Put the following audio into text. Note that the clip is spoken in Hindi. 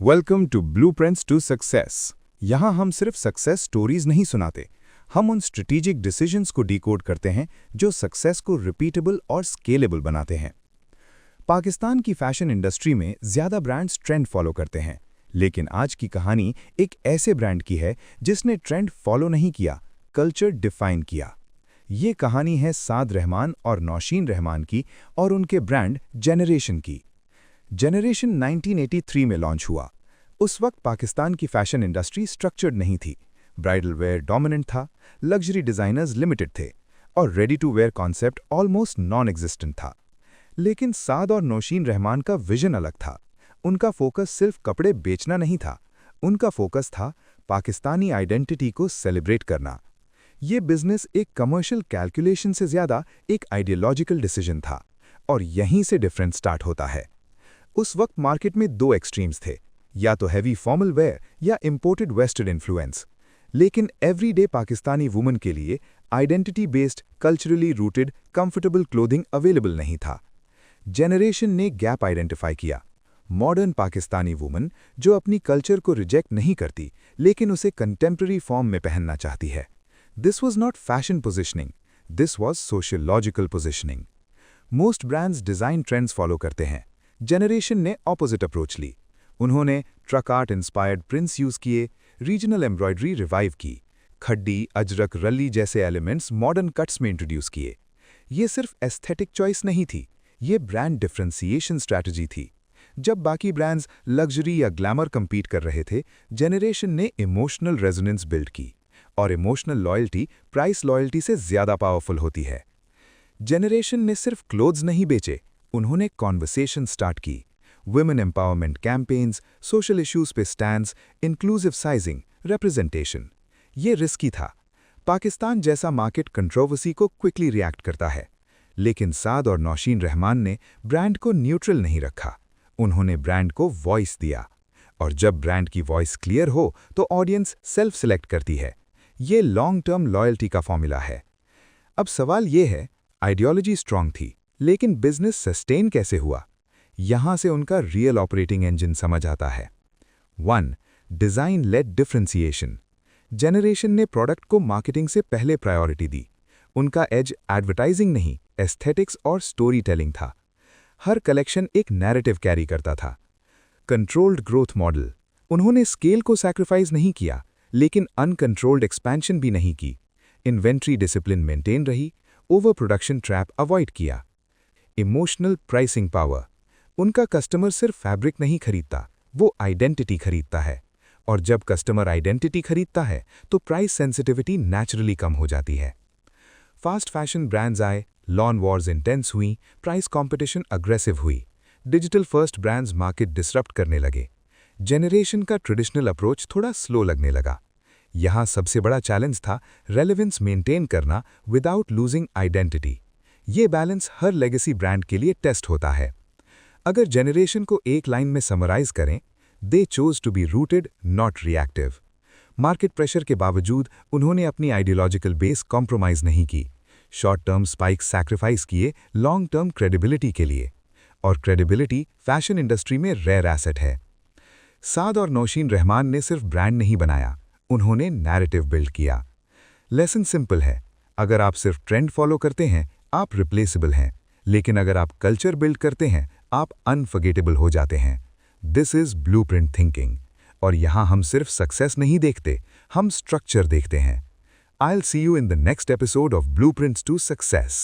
Welcome to blueprints to success. यहाँ हम सिर्फ सक्सेस स्टोरीज नहीं सुनाते, हम उन स्ट्रेटेजिक डिसीजंस को डिकोड करते हैं जो सक्सेस को रिपीटेबल और स्केलेबल बनाते हैं। पाकिस्तान की फैशन इंडस्ट्री में ज़्यादा ब्रांड्स ट्रेंड फॉलो करते हैं, लेकिन आज की कहानी एक ऐसे ब्रांड की है जिसने ट्रेंड फॉलो नहीं किया, कल्चर डिफाइन किया। ये कहानी है साद रहमान और नौशीन रहमान की और उनके ब्रांड जेनरेशन की। जेनरेशन 1983 में लॉन्च हुआ। उस वक्त पाकिस्तान की फैशन इंडस्ट्री स्ट्रक्चर्ड नहीं थी, ब्राइडल वेयर डोमिनेंट था, लग्जरी डिज़ाइनर्स लिमिटेड थे और ready to wear concept almost non existent था। लेकिन साद और नौशीन रहमान का विजन अलग था। उनका फोकस सिर्फ कपड़े बेचना नहीं था, उनका फोकस था पाकिस्तानी आइडेंटिटी को सेलिब्रेट करना। ये बिजनेस एक कमर्शियल कैलकुलेशन से ज़्यादा एक आइडियोलॉजिकल डिसीजन था, और यहीं से डिफरेंस स्टार्ट होता है। उस वक्त मार्केट में दो एक्सट्रीम्स थे, या तो हैवी फॉर्मल वेयर या इंपोर्टेड वेस्टर्न इन्फ्लुएंस। लेकिन एवरीडे पाकिस्तानी वुमन के लिए identity based, culturally rooted, comfortable clothing available नहीं था। जेनरेशन ने गैप आइडेंटिफाई किया। मॉडर्न पाकिस्तानी वुमन जो अपनी कल्चर को रिजेक्ट नहीं करती, लेकिन उसे कंटेम्प्रेरी फॉर्म में पहनना चाहती है। This was not fashion positioning, this was sociological positioning. Most brands design trends follow करते हैं, जेनरेशन ने ऑपोजिट अप्रोच ली। उन्होंने truck art inspired prints use किए, रीजनल एम्ब्रॉयडरी रिवाइव की, खड्डी, अजरक, रली जैसे एलिमेंट्स मॉडर्न कट्स में इंट्रोड्यूस किए। ये सिर्फ एस्थेटिक चॉइस नहीं थी, ये ब्रांड डिफरेंशिएशन स्ट्रैटेजी थी। जब बाकी ब्रांड्स लग्जरी या ग्लैमर compete कर रहे थे, जेनरेशन ने इमोशनल रेजोनेंस बिल्ड की, और इमोशनल लॉयल्टी प्राइस लॉयल्टी से ज़्यादा पावरफुल होती है। जेनरेशन ने सिर्फ क्लोथ्स नहीं बेचे, उन्होंने कॉन्वर्सेशन स्टार्ट की। Women empowerment campaigns, social issues पे स्टैंड्स, इंक्लूसिव साइजिंग, रिप्रेजेंटेशन। ये रिस्की था। पाकिस्तान जैसा मार्केट कंट्रोवर्सी को क्विकली रिएक्ट करता है। लेकिन साद और नौशीन रहमान ने ब्रांड को न्यूट्रल नहीं रखा, उन्होंने ब्रांड को वॉइस दिया। और जब ब्रांड की वॉइस क्लियर हो तो ऑडियंस सेल्फ सिलेक्ट करती है। ये लॉन्ग टर्म लॉयल्टी का फॉर्मूला है। अब सवाल ये है, आइडियोलॉजी स्ट्रांग थी, लेकिन बिजनेस सस्टेन कैसे हुआ? यहाँ से उनका रियल ऑपरेटिंग इंजन समझ आता है। 1. Design led differentiation. जेनरेशन ने प्रोडक्ट को मार्केटिंग से पहले प्रायोरिटी दी। उनका एज एडवर्टाइजिंग नहीं, एस्थेटिक्स और स्टोरी टेलिंग था। हर कलेक्शन एक नैरेटिव कैरी करता था। Controlled growth model. उन्होंने स्केल को सैक्रिफाइस नहीं किया, लेकिन अनकंट्रोल्ड एक्सपेंशन भी नहीं की। इन्वेंट्री डिसिप्लिन मेंटेन रही, ओवर प्रोडक्शन ट्रैप अवॉइड किया। Emotional pricing power. उनका कस्टमर सिर्फ फैब्रिक नहीं खरीदता, वो आइडेंटिटी खरीदता है। और जब कस्टमर आइडेंटिटी खरीदता है तो प्राइस सेंसिटिविटी नेचुरली कम हो जाती है। फास्ट फैशन ब्रांड्स आए, लॉन वॉर्स इंटेंस हुई, प्राइस कंपटीशन अग्रेसिव हुई, digital first brands market disrupt करने लगे। जेनरेशन का ट्रेडिशनल अप्रोच थोड़ा स्लो लगने लगा। यहाँ सबसे बड़ा चैलेंज था रेलेवेंस मेंटेन करना विदाउट लूजिंग आइडेंटिटी। ये बैलेंस हर लेगेसी ब्रांड के लिए टेस्ट होता है। अगर जेनरेशन को एक लाइन में समराइज करें, they choose to be rooted not reactive. Market pressure के बावजूद उन्होंने अपनी आइडियोलॉजिकल बेस कॉम्प्रोमाइज नहीं की। शॉर्ट टर्म स्पाइक्स सैक्रिफाइस किए लॉन्ग टर्म क्रेडिबिलिटी के लिए, और क्रेडिबिलिटी फैशन इंडस्ट्री में रेयर एसेट है। साद और नौशीन रहमान ने सिर्फ ब्रांड नहीं बनाया, उन्होंने नैरेटिव बिल्ड किया। लेसन सिंपल है, अगर आप सिर्फ ट्रेंड फॉलो करते हैं आप रिप्लेसेबल हैं, लेकिन अगर आप कल्चर बिल्ड करते हैं आप अनफॉरगेटेबल हो जाते हैं। दिस इज ब्लूप्रिंट थिंकिंग, और यहाँ हम सिर्फ सक्सेस नहीं देखते, हम स्ट्रक्चर देखते हैं। I'll see you in the next episode of Blueprints to Success.